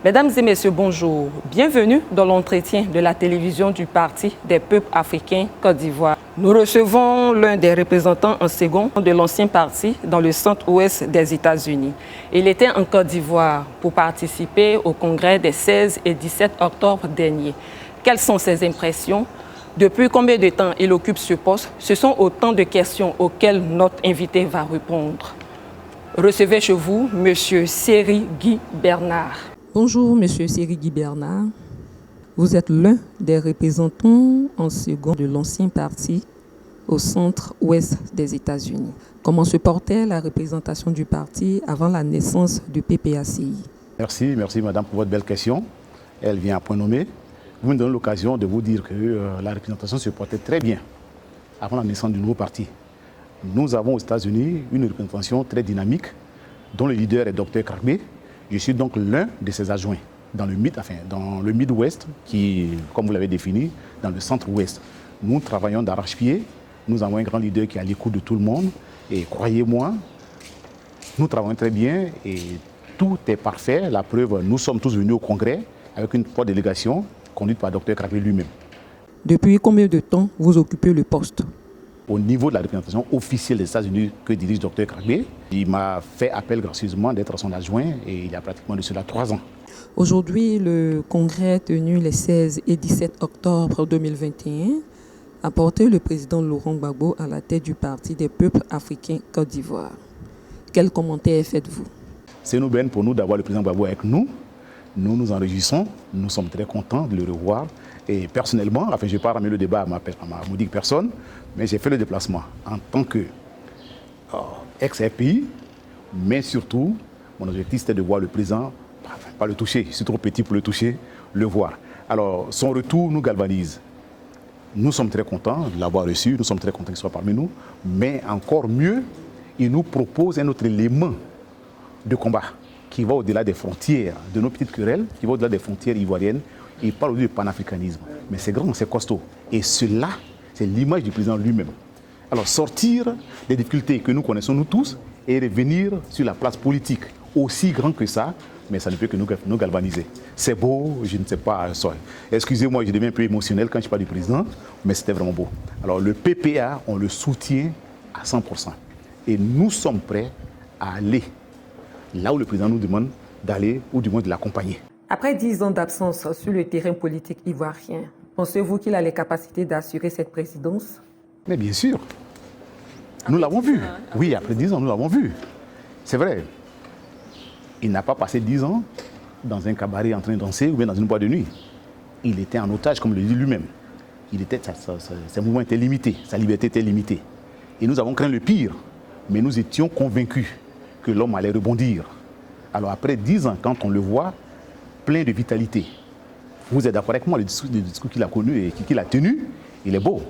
Mesdames et messieurs, bonjour. Bienvenue dans l'entretien de la télévision du Parti des peuples africains Côte d'Ivoire. Nous recevons l'un des représentants en second de l'ancien parti dans le centre-ouest des États-Unis. Il était en Côte d'Ivoire pour participer au congrès des 16 et 17 octobre dernier. Quelles sont ses impressions? Depuis combien de temps il occupe ce poste? Ce sont autant de questions auxquelles notre invité va répondre. Recevez chez vous M. Séry Guy Bernard. Bonjour, M. Séry Guy Bernard. Vous êtes l'un des représentants en second de l'ancien parti au centre-ouest des États-Unis. Comment se portait la représentation du parti avant la naissance du PPACI? Merci madame pour votre belle question. Elle vient à point nommé. Vous me donnez l'occasion de vous dire que la représentation se portait très bien avant la naissance du nouveau parti. Nous avons aux États-Unis une représentation très dynamique dont le leader est Dr Kragbe. Je suis donc l'un de ses adjoints dans le Mid-Ouest, qui, comme vous l'avez défini, dans le centre-ouest. Nous travaillons d'arrache-pied. Nous avons un grand leader qui est à l'écoute de tout le monde. Et croyez-moi, nous travaillons très bien et tout est parfait. La preuve, nous sommes tous venus au congrès avec une forte délégation conduite par Dr Kragbe lui-même. Depuis combien de temps vous occupez le poste? Au niveau de la représentation officielle des États-Unis que dirige Dr Kragbe, il m'a fait appel gracieusement d'être son adjoint et il y a pratiquement de cela 3 ans. Aujourd'hui, le congrès tenu les 16 et 17 octobre 2021 a porté le président Laurent Gbagbo à la tête du Parti des peuples africains Côte d'Ivoire. Quels commentaires faites-vous? C'est une aubaine pour nous d'avoir le président Gbagbo avec nous. Nous nous en réjouissons, nous sommes très contents de le revoir. Et personnellement, je ne vais pas ramener le débat à ma modique personne, mais j'ai fait le déplacement en tant que ex-RPI, mais surtout, mon objectif c'était de voir le président, pas le toucher, je suis trop petit pour le toucher, le voir. Alors, son retour nous galvanise. Nous sommes très contents de l'avoir reçu, nous sommes très contents qu'il soit parmi nous, mais encore mieux, il nous propose un autre élément de combat qui va au-delà des frontières, de nos petites querelles, qui va au-delà des frontières ivoiriennes. Il parle aujourd'hui du panafricanisme. Mais c'est grand, c'est costaud. Et cela, c'est l'image du président lui-même. Alors sortir des difficultés que nous connaissons nous tous et revenir sur la place politique, aussi grand que ça, mais ça ne peut que nous galvaniser. C'est beau, je ne sais pas, excusez-moi, je deviens un peu émotionnel quand je parle du président, mais c'était vraiment beau. Alors le PPA, on le soutient à 100%. Et nous sommes prêts à aller là où le président nous demande d'aller, ou du moins de l'accompagner. Après 10 ans d'absence sur le terrain politique ivoirien, pensez-vous qu'il a les capacités d'assurer cette présidence? Mais bien sûr. Nous l'avons vu. Oui, après 10 ans, nous l'avons vu. C'est vrai. Il n'a pas passé 10 ans dans un cabaret en train de danser ou bien dans une boîte de nuit. Il était en otage, comme le dit lui-même. Ses mouvements étaient limités, sa liberté était limitée. Et nous avons craint le pire, mais nous étions convaincus que l'homme allait rebondir. Alors après 10 ans, quand on le voit, plein de vitalité. Vous êtes d'accord avec moi, le discours qu'il a connu et qu'il a tenu, il est beau.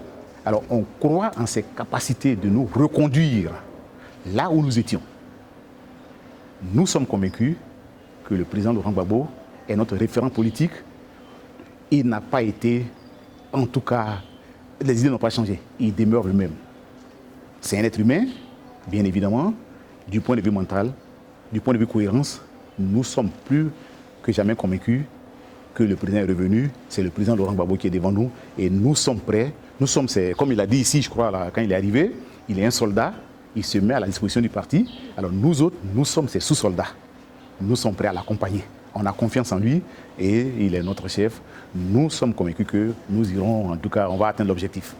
Alors on croit en ses capacités de nous reconduire là où nous étions. Nous sommes convaincus que le président Laurent Gbagbo est notre référent politique. Il n'a pas été, en tout cas, les idées n'ont pas changé. Il demeure le même. C'est un être humain, bien évidemment, du point de vue mental, du point de vue cohérence, nous sommes plus que jamais convaincus que le président est revenu. C'est le président Laurent Gbagbo qui est devant nous et nous sommes prêts. Nous sommes, comme il a dit ici, je crois, là, quand il est arrivé, il est un soldat, il se met à la disposition du parti. Alors nous autres, nous sommes ses sous-soldats. Nous sommes prêts à l'accompagner. On a confiance en lui et il est notre chef. Nous sommes convaincus que nous irons, en tout cas, on va atteindre l'objectif.